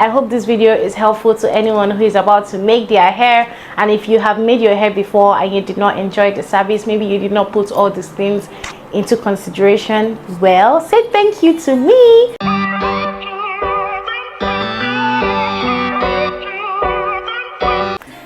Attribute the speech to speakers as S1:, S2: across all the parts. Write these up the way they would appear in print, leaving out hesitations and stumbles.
S1: I hope this video is helpful to anyone who is about to make their hair. And if you have made your hair before and you did not enjoy the service, maybe you did not put all these things into consideration, well, say thank you to me.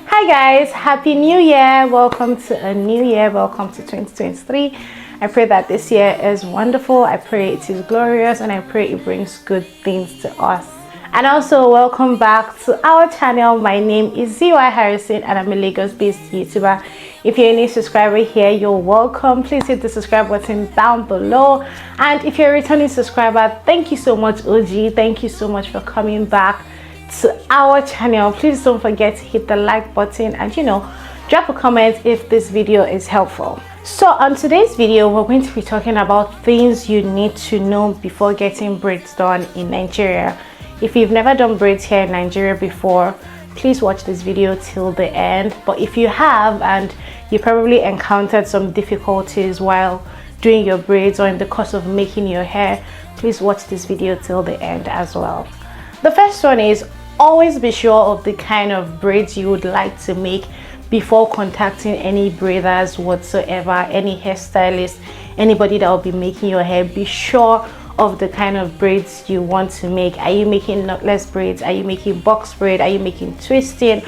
S1: Hi guys, happy new year. Welcome to a new year. Welcome to 2023. I pray that this year is wonderful. I pray it is glorious, and I pray it brings good things to us. And also welcome back to our channel. My name is ZY Harrison and I'm a Lagos-based YouTuber. If you're a new subscriber here, you're welcome. Please hit the subscribe button down below. And if you're a returning subscriber, thank you so much, OG. Thank you so much for coming back to our channel. Please don't forget to hit the like button and drop a comment if this video is helpful. So on today's video, we're going to be talking about things you need to know before getting braids done in Nigeria. If you've never done braids here in Nigeria before, please watch this video till the end. But if you have and you probably encountered some difficulties while doing your braids or in the course of making your hair, please watch this video till the end as well. The first one is always be sure of the kind of braids you would like to make before contacting any braiders whatsoever, any hairstylist, anybody that will be making your hair. Be sure of the kind of braids you want to make. Are you making knotless braids? Are you making box braid? Are you making twisting?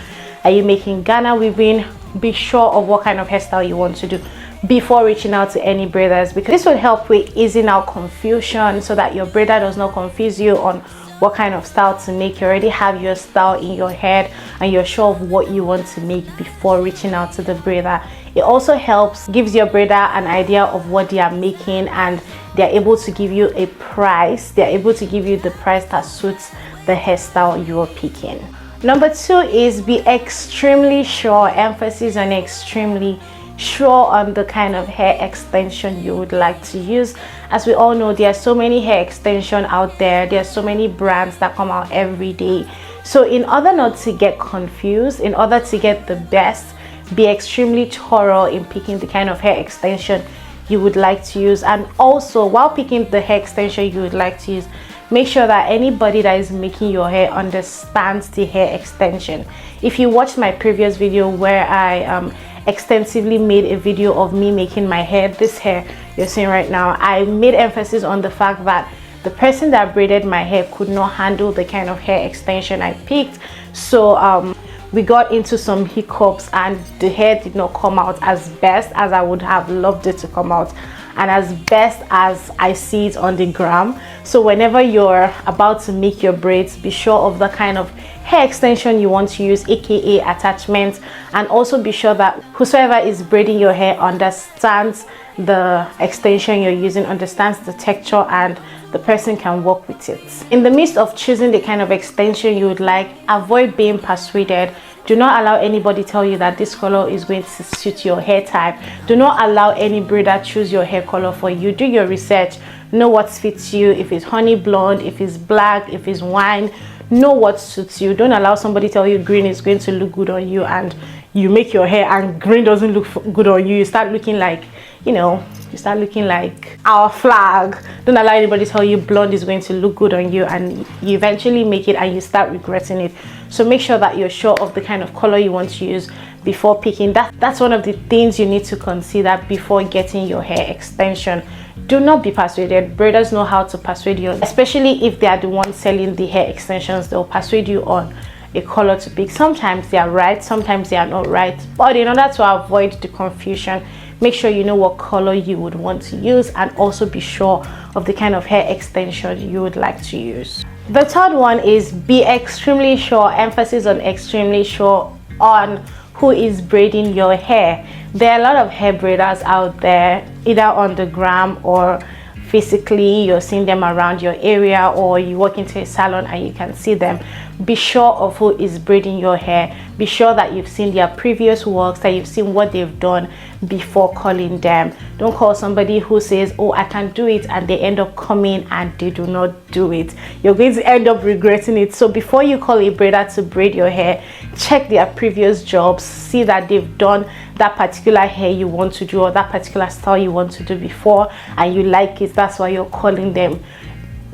S1: Are you making Ghana weaving? Be sure of what kind of hairstyle you want to do before reaching out to any braiders, because this will help with easing out confusion so that your braider does not confuse you on what kind of style to make. You already have your style in your head and you're sure of what you want to make before reaching out to the braider. It also helps, gives your braider an idea of what they are making, and they're able to give you a price. They're able to give you the price that suits the hairstyle you're picking. Number two is be extremely sure, emphasis on extremely sure on the kind of hair extension you would like to use. As we all know, there are so many hair extensions out there. There are so many brands that come out every day. So in order not to get confused, in order to get the best, be extremely thorough in picking the kind of hair extension you would like to use. And also, while picking the hair extension you would like to use, make sure that anybody that is making your hair understands the hair extension. If you watched my previous video where I extensively made a video of me making my hair, this hair you're seeing right now, I made emphasis on the fact that the person that braided my hair could not handle the kind of hair extension I picked. So we got into some hiccups and the hair did not come out as best as I would have loved it to come out and as best as I see it on the gram. So whenever you're about to make your braids, be sure of the kind of hair extension you want to use, aka attachment, and also be sure that whosoever is braiding your hair understands the extension you're using, understands the texture, and the person can work with it. In the midst of choosing the kind of extension you would like, avoid being persuaded. Do not allow anybody tell you that this color is going to suit your hair type. Do not allow any braider choose your hair color for you. Do your research, know what fits you. If it's honey blonde, if it's black, if it's wine, know what suits you. Don't allow somebody tell you green is going to look good on you and you make your hair and green doesn't look good on you. You start looking like, you start looking like our flag. Don't allow anybody tell you blonde is going to look good on you and you eventually make it and you start regretting it. So make sure that you're sure of the kind of color you want to use before picking. That's one of the things you need to consider before getting your hair extension. Do not be persuaded. Braiders know how to persuade you, especially if they are the ones selling the hair extensions. They'll persuade you on a color to pick. Sometimes they are right, sometimes they are not right, but in order to avoid the confusion, make sure you know what color you would want to use, and also be sure of the kind of hair extension you would like to use. The third one is be extremely sure, emphasis on extremely sure, on who is braiding your hair. There are a lot of hair braiders out there, either on the gram or physically. You're seeing them around your area, or you walk into a salon and you can see them. Be sure of who is braiding your hair. Be sure that you've seen their previous works, that you've seen what they've done before calling them. Don't call somebody who says, oh, I can do it, and they end up coming and they do not do it. You're going to end up regretting it. So before you call a braider to braid your hair, check their previous jobs, see that they've done that particular hair you want to do or that particular style you want to do before and you like it. That's why you're calling them.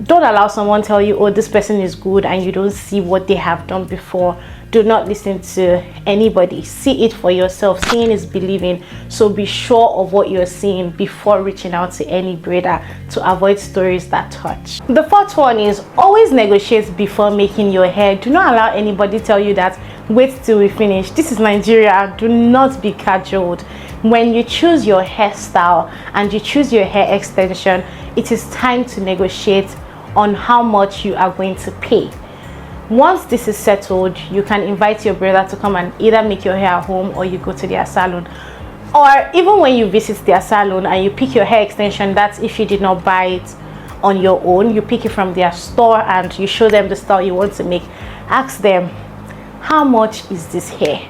S1: Don't allow someone tell you, oh, this person is good, and you don't see what they have done before. Do not listen to anybody. See it for yourself. Seeing is believing. So be sure of what you're seeing before reaching out to any braider to avoid stories that touch. The fourth one is always negotiate before making your hair. Do not allow anybody tell you that wait till we finish. This is Nigeria. Do not be cajoled. When you choose your hairstyle and you choose your hair extension, it is time to negotiate on how much you are going to pay. Once this is settled, you can invite your brother to come and either make your hair at home, or you go to their salon. Or even when you visit their salon and you pick your hair extension, that's if you did not buy it on your own, you pick it from their store and you show them the style you want to make. Ask them, how much is this hair?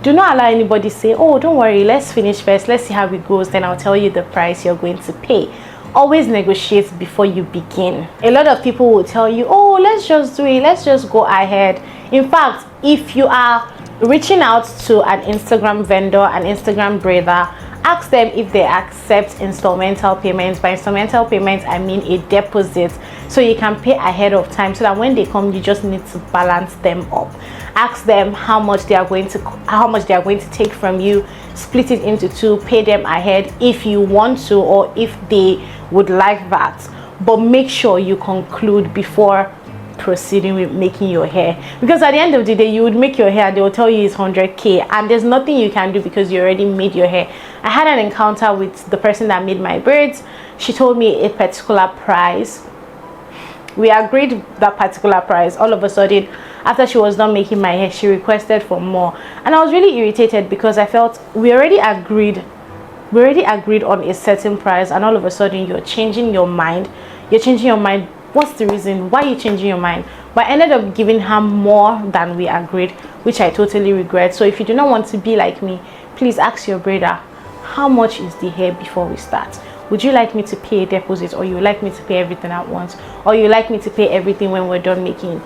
S1: Do not allow anybody say, oh, don't worry, let's finish first, let's see how it goes, then I'll tell you the price you're going to pay. Always negotiate before you begin. A lot of people will tell you, oh, let's just do it, let's just go ahead. In fact, if you are reaching out to an Instagram vendor, an Instagram braider, ask them if they accept installmental payments. By installmental payments, I mean a deposit, so you can pay ahead of time, so that when they come, you just need to balance them up. Ask them how much they are going to take from you, split it into two, pay them ahead if you want to, or if they would like that. But make sure you conclude before proceeding with making your hair, because at the end of the day, you would make your hair, they will tell you it's 100k, and there's nothing you can do because you already made your hair. I had an encounter with the person that made my braids. She told me a particular price. We agreed that particular price. All of a sudden, after she was done making my hair, she requested for more, and I was really irritated because I felt we already agreed on a certain price, and all of a sudden you're changing your mind. What's the reason why you're changing your mind? But I ended up giving her more than we agreed, which I totally regret. So if you do not want to be like me, please ask your braider, how much is the hair before we start? Would you like me to pay a deposit, or you like me to pay everything at once, or you like me to pay everything when we're done making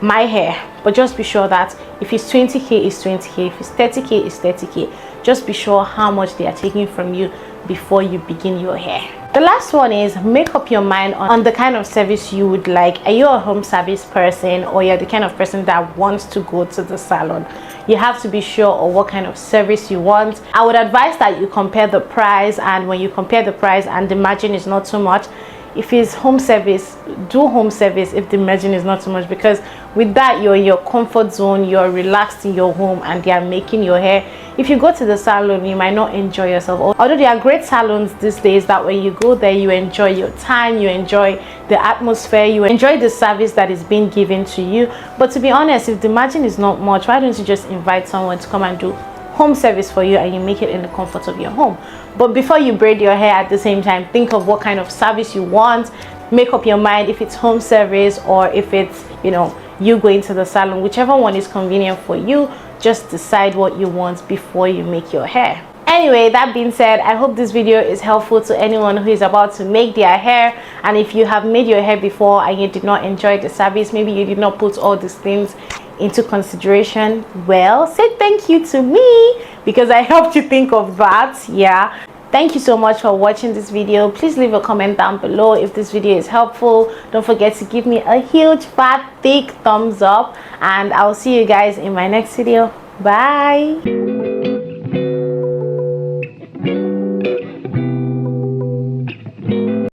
S1: my hair? But just be sure that if it's 20k, it's 20k. If it's 30k, it's 30k. Just be sure how much they are taking from you before you begin your hair. The last one is make up your mind on the kind of service you would like. Are you a home service person, or you're the kind of person that wants to go to the salon? You have to be sure of what kind of service you want. I would advise that you compare the price, and when you compare the price and the margin is not too much, if it's home service, do home service if the margin is not too much, because with that you're in your comfort zone, you're relaxed in your home, and they are making your hair. If you go to the salon, you might not enjoy yourself. Although there are great salons these days that when you go there, you enjoy your time, you enjoy the atmosphere, you enjoy the service that is being given to you. But to be honest, if the margin is not much, why don't you just invite someone to come and do home service for you, and you make it in the comfort of your home? But before you braid your hair, at the same time, think of what kind of service you want. Make up your mind if it's home service or if it's, you going to the salon. Whichever one is convenient for you, just decide what you want before you make your hair. Anyway, that being said, I hope this video is helpful to anyone who is about to make their hair. And if you have made your hair before and you did not enjoy the service, maybe you did not put all these things into consideration, well, say thank you to me, because I helped you think of that. Yeah, thank you so much for watching this video. Please leave a comment down below if this video is helpful. Don't forget to give me a huge fat thick thumbs up, and I'll see you guys in my next video. Bye.